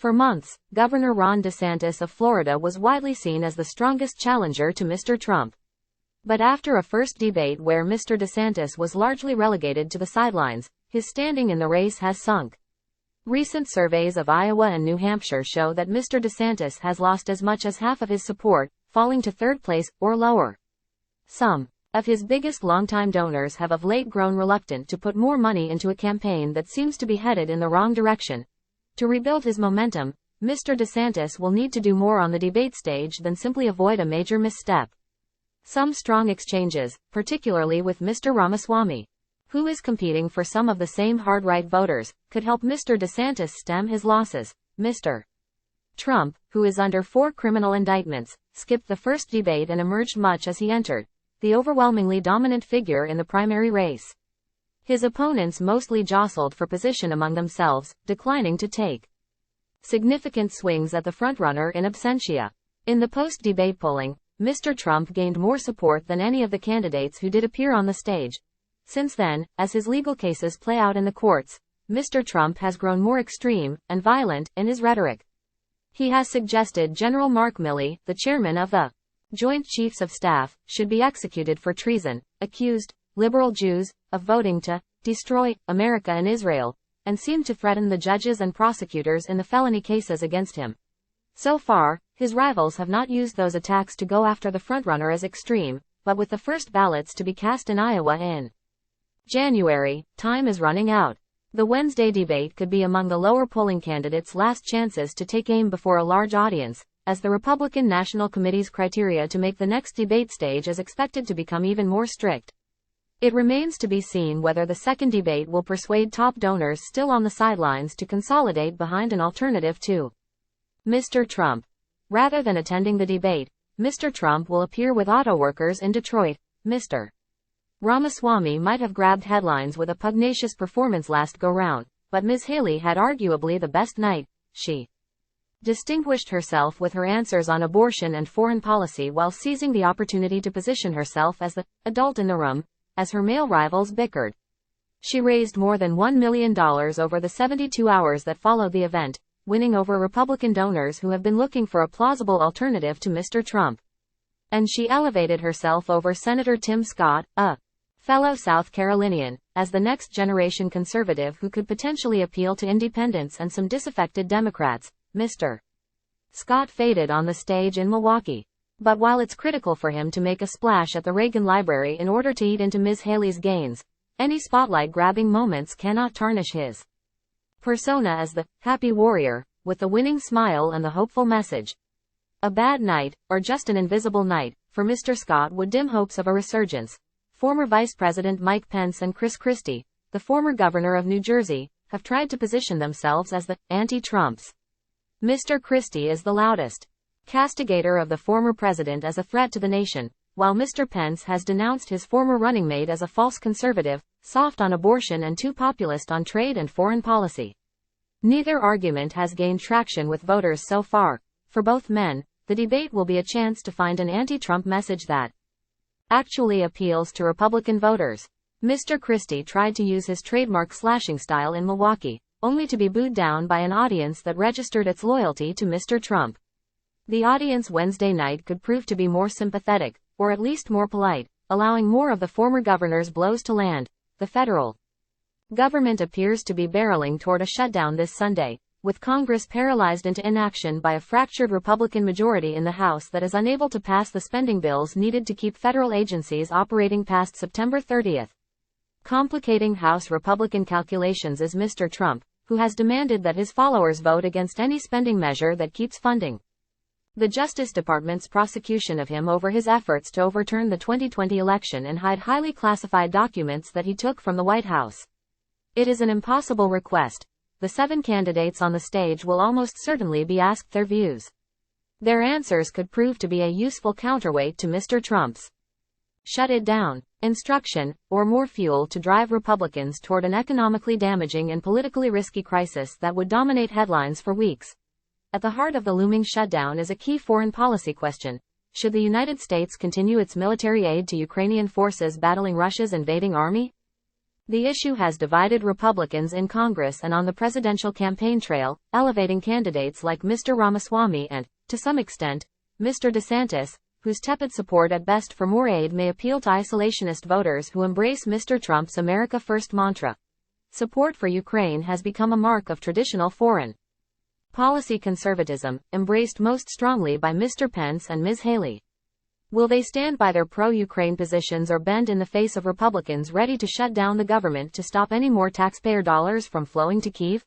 For months, Governor Ron DeSantis of Florida was widely seen as the strongest challenger to Mr. Trump. But after a first debate where Mr. DeSantis was largely relegated to the sidelines, his standing in the race has sunk. Recent surveys of Iowa and New Hampshire show that Mr. DeSantis has lost as much as half of his support, falling to third place or lower. Some of his biggest longtime donors have of late grown reluctant to put more money into a campaign that seems to be headed in the wrong direction. To rebuild his momentum, Mr. DeSantis will need to do more on the debate stage than simply avoid a major misstep. Some strong exchanges, particularly with Mr. Ramaswamy, who is competing for some of the same hard-right voters, could help Mr. DeSantis stem his losses. Mr. Trump, who is under 4 criminal indictments, skipped the first debate and emerged much as he entered, the overwhelmingly dominant figure in the primary race. His opponents mostly jostled for position among themselves, declining to take significant swings at the frontrunner in absentia. In the post-debate polling, Mr. Trump gained more support than any of the candidates who did appear on the stage. Since then, as his legal cases play out in the courts, Mr. Trump has grown more extreme and violent in his rhetoric. He has suggested General Mark Milley, the chairman of the Joint Chiefs of Staff, should be executed for treason, accused liberal Jews of voting to destroy America and Israel, and seemed to threaten the judges and prosecutors in the felony cases against him. So far, his rivals have not used those attacks to go after the frontrunner as extreme, but with the first ballots to be cast in Iowa in January, time is running out. The Wednesday debate could be among the lower polling candidates' last chances to take aim before a large audience, as the Republican National Committee's criteria to make the next debate stage is expected to become even more strict. It remains to be seen whether the second debate will persuade top donors still on the sidelines to consolidate behind an alternative to Mr. Trump. Rather than attending the debate, Mr. Trump will appear with auto workers in Detroit. Mr. Ramaswamy might have grabbed headlines with a pugnacious performance last go-round, but Ms. Haley had arguably the best night. She distinguished herself with her answers on abortion and foreign policy while seizing the opportunity to position herself as the adult in the room, as her male rivals bickered. She raised more than $1 million over the 72 hours that followed the event, winning over Republican donors who have been looking for a plausible alternative to Mr. Trump. And she elevated herself over Senator Tim Scott, a fellow South Carolinian, as the next generation conservative who could potentially appeal to independents and some disaffected Democrats. Mr. Scott faded on the stage in Milwaukee. But while it's critical for him to make a splash at the Reagan Library in order to eat into Ms. Haley's gains, any spotlight-grabbing moments cannot tarnish his persona as the happy warrior, with the winning smile and the hopeful message. A bad night, or just an invisible night, for Mr. Scott would dim hopes of a resurgence. Former Vice President Mike Pence and Chris Christie, the former governor of New Jersey, have tried to position themselves as the anti-Trumps. Mr. Christie is the loudest castigator of the former president as a threat to the nation, while Mr. Pence has denounced his former running mate as a false conservative, soft on abortion and too populist on trade and foreign policy. Neither argument has gained traction with voters so far. For both men, the debate will be a chance to find an anti-Trump message that actually appeals to Republican voters. Mr. Christie tried to use his trademark slashing style in Milwaukee, only to be booed down by an audience that registered its loyalty to Mr. Trump. The audience Wednesday night could prove to be more sympathetic, or at least more polite, allowing more of the former governor's blows to land. The federal government appears to be barreling toward a shutdown this Sunday, with Congress paralyzed into inaction by a fractured Republican majority in the House that is unable to pass the spending bills needed to keep federal agencies operating past September 30th. Complicating House Republican calculations is Mr. Trump, who has demanded that his followers vote against any spending measure that keeps funding the Justice Department's prosecution of him over his efforts to overturn the 2020 election and hide highly classified documents that he took from the White House. It is an impossible request. The 7 candidates on the stage will almost certainly be asked their views. Their answers could prove to be a useful counterweight to Mr. Trump's shut it down instruction, or more fuel to drive Republicans toward an economically damaging and politically risky crisis that would dominate headlines for weeks. At the heart of the looming shutdown is a key foreign policy question. Should the United States continue its military aid to Ukrainian forces battling Russia's invading army? The issue has divided Republicans in Congress and on the presidential campaign trail, elevating candidates like Mr. Ramaswamy and, to some extent, Mr. DeSantis, whose tepid support at best for more aid may appeal to isolationist voters who embrace Mr. Trump's America First mantra. Support for Ukraine has become a mark of traditional foreign policy conservatism, embraced most strongly by Mr. Pence and Ms. Haley. Will they stand by their pro-Ukraine positions or bend in the face of Republicans ready to shut down the government to stop any more taxpayer dollars from flowing to Kyiv?